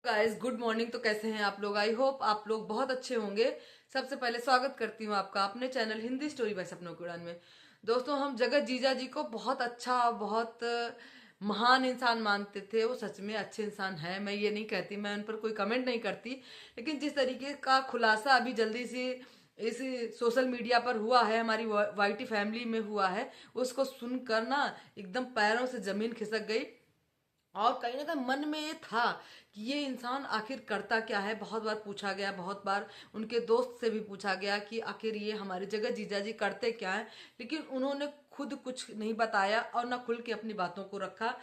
Guys good morning. तो कैसे हैं आप लोग? आई होप आप लोग बहुत अच्छे होंगे। सबसे पहले स्वागत करती हूँ आपका अपने चैनल हिंदी स्टोरी बाय सपनों की उड़ान में। दोस्तों, हम जगत जीजा जी को बहुत अच्छा, बहुत महान इंसान मानते थे। वो सच में अच्छे इंसान है, मैं ये नहीं कहती, मैं उन पर कोई कमेंट नहीं करती। लेकिन जिस तरीके का खुलासा अभी जल्दी से इस सोशल मीडिया पर हुआ है, हमारी वाईटी फैमिली में हुआ है, उसको सुनकर ना एकदम पैरों से जमीन खिसक गई। और कहीं ना कहीं मन में ये था कि ये इंसान आखिर करता क्या है। बहुत बार पूछा गया, बहुत बार उनके दोस्त से भी पूछा गया कि आखिर ये हमारे जगत जीजा जी करते क्या है। लेकिन उन्होंने खुद कुछ नहीं बताया और ना खुल के अपनी बातों को रखा।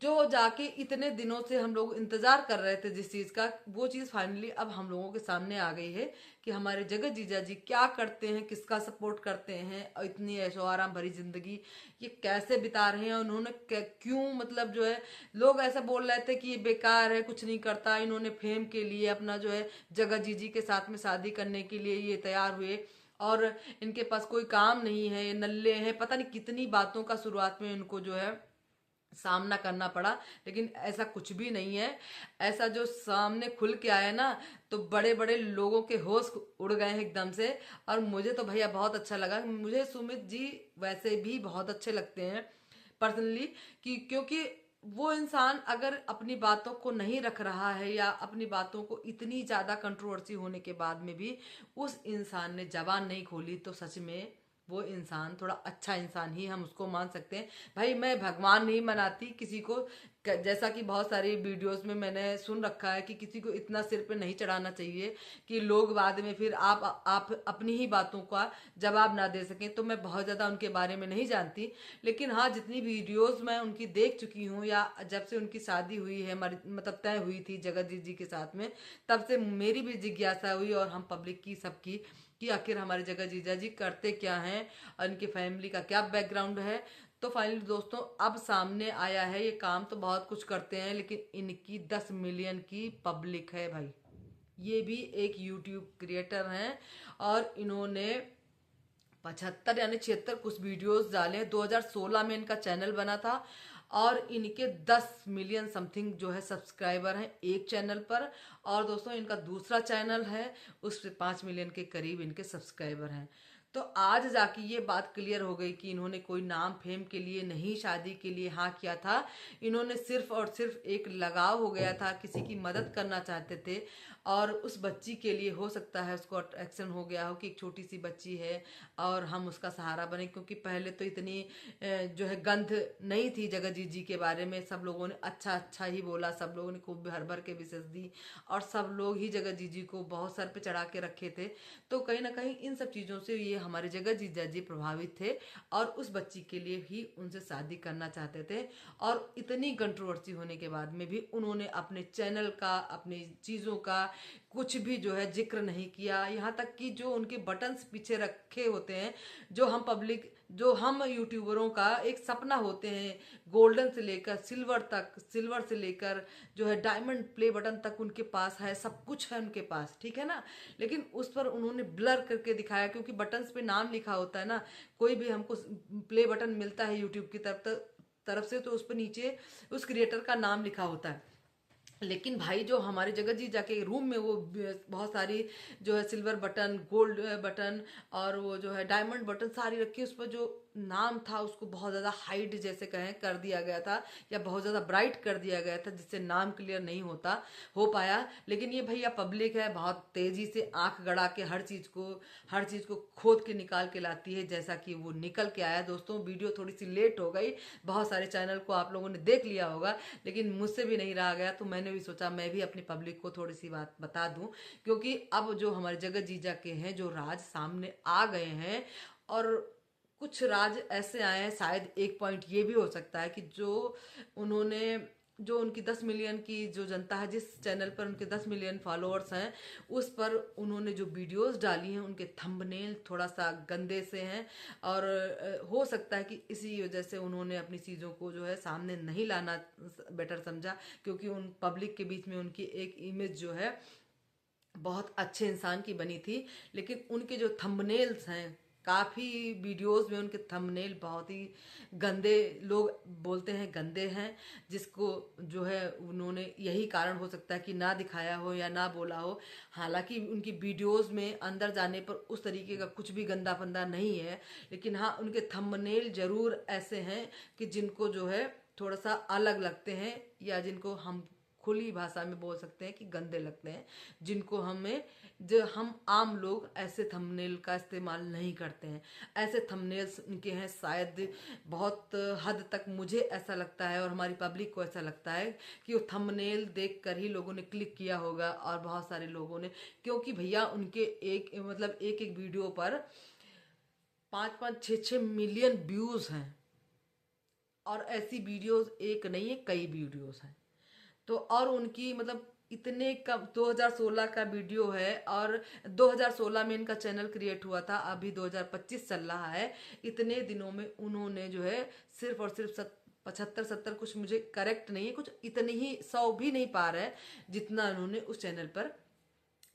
जो जाके इतने दिनों से हम लोग इंतजार कर रहे थे जिस चीज का, वो चीज फाइनली अब हम लोगों के सामने आ गई है कि हमारे जगत जीजा जी क्या करते हैं, किसका सपोर्ट करते हैं, और इतनी ऐशो आराम भरी जिंदगी ये कैसे बिता रहे हैं। उन्होंने क्यों, मतलब जो है, लोग ऐसा बोल रहे थे कि ये बेकार है, कुछ नहीं करता। इन्होंने फेम के लिए अपना जो है जगत जीजी के साथ में शादी करने के लिए ये तैयार हुए, और इनके पास कोई काम नहीं है, ये नल्ले हैं, पता नहीं कितनी बातों का शुरुआत में इनको जो है सामना करना पड़ा। लेकिन ऐसा कुछ भी नहीं है। ऐसा जो सामने खुल के आया ना, तो बड़े बड़े लोगों के होश उड़ गए हैं एकदम से। और मुझे तो भैया बहुत अच्छा लगा। मुझे सुमित जी वैसे भी बहुत अच्छे लगते हैं पर्सनली, कि क्योंकि वो इंसान अगर अपनी बातों को नहीं रख रहा है या अपनी बातों को इतनी ज्यादा कंट्रोवर्सी होने के बाद में भी उस इंसान ने जबान नहीं खोली, तो सच में वो इंसान थोड़ा अच्छा इंसान ही हम उसको मान सकते हैं। भाई, मैं भगवान नहीं मनाती किसी को, जैसा कि बहुत सारी वीडियोस में मैंने सुन रखा है कि किसी को इतना सिर पे नहीं चढ़ाना चाहिए कि लोग बाद में फिर आप अपनी ही बातों का जवाब ना दे सकें। तो मैं बहुत ज़्यादा उनके बारे में नहीं जानती। लेकिन हाँ, जितनी वीडियोस मैं उनकी देख चुकी हूँ, या जब से उनकी शादी हुई है, मतलब तय हुई थी जगत जी के साथ में, तब से मेरी भी जिज्ञासा हुई, और हम पब्लिक की, सबकी, कि आखिर हमारे जगह जीजा जी करते क्या हैं और इनकी फैमिली का क्या बैकग्राउंड है। तो फाइनली दोस्तों, अब सामने आया है। ये काम तो बहुत कुछ करते हैं, लेकिन इनकी 10 मिलियन की पब्लिक है भाई। ये भी एक यूट्यूब क्रिएटर हैं, और इन्होंने 75 यानी 76 कुछ वीडियोस डाले। 2016 में इनका चैनल बना था, और इनके 10 मिलियन समथिंग जो है सब्सक्राइबर हैं एक चैनल पर। और दोस्तों, इनका दूसरा चैनल है, उस पर 5 मिलियन के करीब इनके सब्सक्राइबर हैं। तो आज जाके ये बात क्लियर हो गई कि इन्होंने कोई नाम फेम के लिए नहीं, शादी के लिए हाँ किया था। इन्होंने सिर्फ और सिर्फ एक लगाव हो गया था, किसी की मदद करना चाहते थे। और उस बच्ची के लिए हो सकता है उसको अट्रैक्शन हो गया हो कि एक छोटी सी बच्ची है और हम उसका सहारा बने। क्योंकि पहले तो इतनी जो है गंध नहीं थी जगत जी के बारे में। सब लोगों ने अच्छा अच्छा ही बोला, सब लोगों ने खूब भर भर के विशेष दी, और सब लोग ही जगत जी को बहुत सर पे चढ़ा के रखे थे। तो कहीं ना कहीं इन सब चीज़ों से ये हमारे जगत जीजा जी प्रभावित थे, और उस बच्ची के लिए ही उनसे शादी करना चाहते थे। और इतनी कंट्रोवर्सी होने के बाद में भी उन्होंने अपने चैनल का, अपनी चीज़ों का कुछ भी जो है जिक्र नहीं किया। यहाँ तक कि जो उनके बटन्स पीछे रखे होते हैं, जो हम पब्लिक, जो हम यूट्यूबरों का एक सपना होते हैं, गोल्डन से लेकर सिल्वर तक, सिल्वर से लेकर जो है डायमंड प्ले बटन तक उनके पास है, सब कुछ है उनके पास, ठीक है ना। लेकिन उस पर उन्होंने ब्लर करके दिखाया, क्योंकि बटन्स पे नाम लिखा होता है ना। कोई भी हमको प्ले बटन मिलता है यूट्यूब की तरफ से, तो उस पर नीचे उस क्रिएटर का नाम लिखा होता है। लेकिन भाई, जो हमारे जगत जी जाके रूम में वो बहुत सारी जो है सिल्वर बटन, गोल्ड बटन, और वो जो है डायमंड बटन सारी रखी, उस पर जो नाम था उसको बहुत ज़्यादा हाइड जैसे कहें कर दिया गया था, या बहुत ज़्यादा ब्राइट कर दिया गया था, जिससे नाम क्लियर नहीं हो पाया। लेकिन ये भैया पब्लिक है, बहुत तेज़ी से आंख गड़ा के हर चीज़ को खोद के निकाल के लाती है, जैसा कि वो निकल के आया। दोस्तों, वीडियो थोड़ी सी लेट हो गई, बहुत सारे चैनल को आप लोगों ने देख लिया होगा, लेकिन मुझसे भी नहीं रहा गया, तो मैंने भी सोचा मैं भी अपनी पब्लिक को थोड़ी सी बात बता दूं। क्योंकि अब जो हमारे जगत जीजा के हैं, जो राज सामने आ गए हैं, और कुछ राज ऐसे आए हैं, शायद एक पॉइंट ये भी हो सकता है कि उन्होंने जो उनकी 10 मिलियन की जो जनता है, जिस चैनल पर उनके 10 मिलियन फॉलोअर्स हैं, उस पर उन्होंने जो वीडियोस डाली हैं, उनके थंबनेल थोड़ा सा गंदे से हैं। और हो सकता है कि इसी वजह से उन्होंने अपनी चीज़ों को जो है सामने नहीं लाना बेटर समझा। क्योंकि उन पब्लिक के बीच में उनकी एक इमेज जो है बहुत अच्छे इंसान की बनी थी। लेकिन उनके जो थंबनेल्स हैं, काफ़ी वीडियोस में उनके थंबनेल बहुत ही गंदे, लोग बोलते हैं गंदे हैं, जिसको जो है उन्होंने यही कारण हो सकता है कि ना दिखाया हो या ना बोला हो। हालांकि उनकी वीडियोस में अंदर जाने पर उस तरीके का कुछ भी गंदा फंदा नहीं है, लेकिन हाँ उनके थंबनेल जरूर ऐसे हैं कि जिनको जो है थोड़ा सा अलग लगते हैं, या जिनको हम खुली भाषा में बोल सकते हैं कि गंदे लगते हैं, जिनको हमें, जो हम आम लोग ऐसे थंबनेल का इस्तेमाल नहीं करते हैं। ऐसे थंबनेल्स उनके हैं, शायद बहुत हद तक मुझे ऐसा लगता है और हमारी पब्लिक को ऐसा लगता है कि वो थंबनेल देख कर ही लोगों ने क्लिक किया होगा, और बहुत सारे लोगों ने, क्योंकि भैया उनके एक मतलब एक एक वीडियो पर 5-5 6-6 मिलियन व्यूज हैं, और ऐसी वीडियोस एक नहीं है, कई वीडियोस हैं। तो और उनकी मतलब इतने कम, 2016 का वीडियो है और 2016 में इनका चैनल क्रिएट हुआ था, अभी 2025 चल रहा है। इतने दिनों में उन्होंने जो है सिर्फ और सिर्फ 75-70, कुछ मुझे करेक्ट नहीं है, कुछ इतने ही 100 भी नहीं पा रहे हैं जितना उन्होंने उस चैनल पर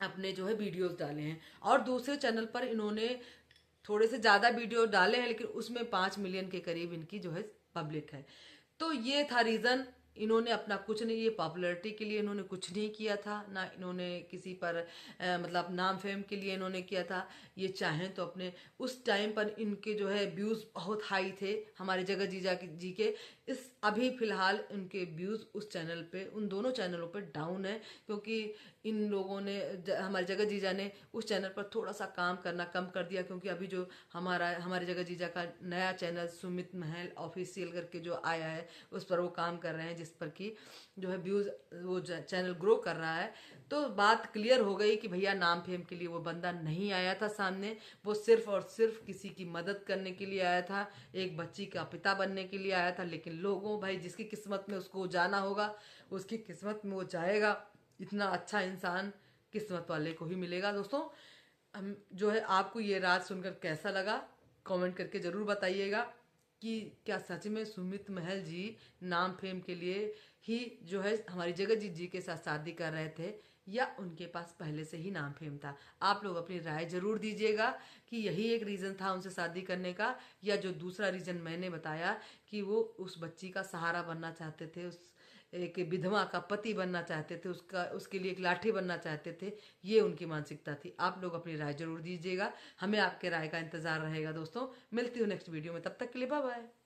अपने जो है वीडियोस डाले हैं। और दूसरे चैनल पर इन्होंने थोड़े से ज्यादा वीडियो डाले हैं, लेकिन उसमें 5 मिलियन के करीब इनकी जो है पब्लिक है। तो ये था रीजन। इन्होंने अपना कुछ नहीं, ये पॉपुलैरिटी के लिए इन्होंने कुछ नहीं किया था, ना इन्होंने किसी पर मतलब नाम फेम के लिए इन्होंने किया था। ये चाहें तो अपने, उस टाइम पर इनके जो है व्यूज बहुत हाई थे हमारे जगत जीजा जी के। इस अभी फिलहाल इनके व्यूज उस चैनल पे, उन दोनों चैनलों पे डाउन है, क्योंकि इन लोगों ने हमारे जगत जीजा ने उस चैनल पर थोड़ा सा काम करना कम कर दिया, क्योंकि अभी जो हमारे जगत जीजा का नया चैनल सुमित महल ऑफिशियल करके जो आया है, उस पर वो काम कर रहे हैं, जिस पर कि जो है व्यूज, वो चैनल ग्रो कर रहा है। तो बात क्लियर हो गई कि भैया नाम फेम के लिए वो बंदा नहीं आया था सामने, वो सिर्फ और सिर्फ किसी की मदद करने के लिए आया था, एक बच्ची का पिता बनने के लिए आया था। लेकिन लोगों, भाई जिसकी किस्मत में उसको जाना होगा, उसकी किस्मत में वो जाएगा। इतना अच्छा इंसान किस्मत वाले को ही मिलेगा। दोस्तों, हम जो है, आपको ये राज सुनकर कैसा लगा कमेंट करके जरूर बताइएगा कि क्या सच में सुमित महल जी नाम फेम के लिए ही जो है हमारी जगत जी के साथ शादी कर रहे थे, या उनके पास पहले से ही नाम फेम था। आप लोग अपनी राय जरूर दीजिएगा कि यही एक रीजन था उनसे शादी करने का, या जो दूसरा रीजन मैंने बताया कि वो उस बच्ची का सहारा बनना चाहते थे, उस एक विधवा का पति बनना चाहते थे, उसका उसके लिए एक लाठी बनना चाहते थे, ये उनकी मानसिकता थी। आप लोग अपनी राय जरूर दीजिएगा, हमें आपके राय का इंतजार रहेगा। दोस्तों, मिलती हूँ नेक्स्ट वीडियो में, तब तक के लिए बाय बाय।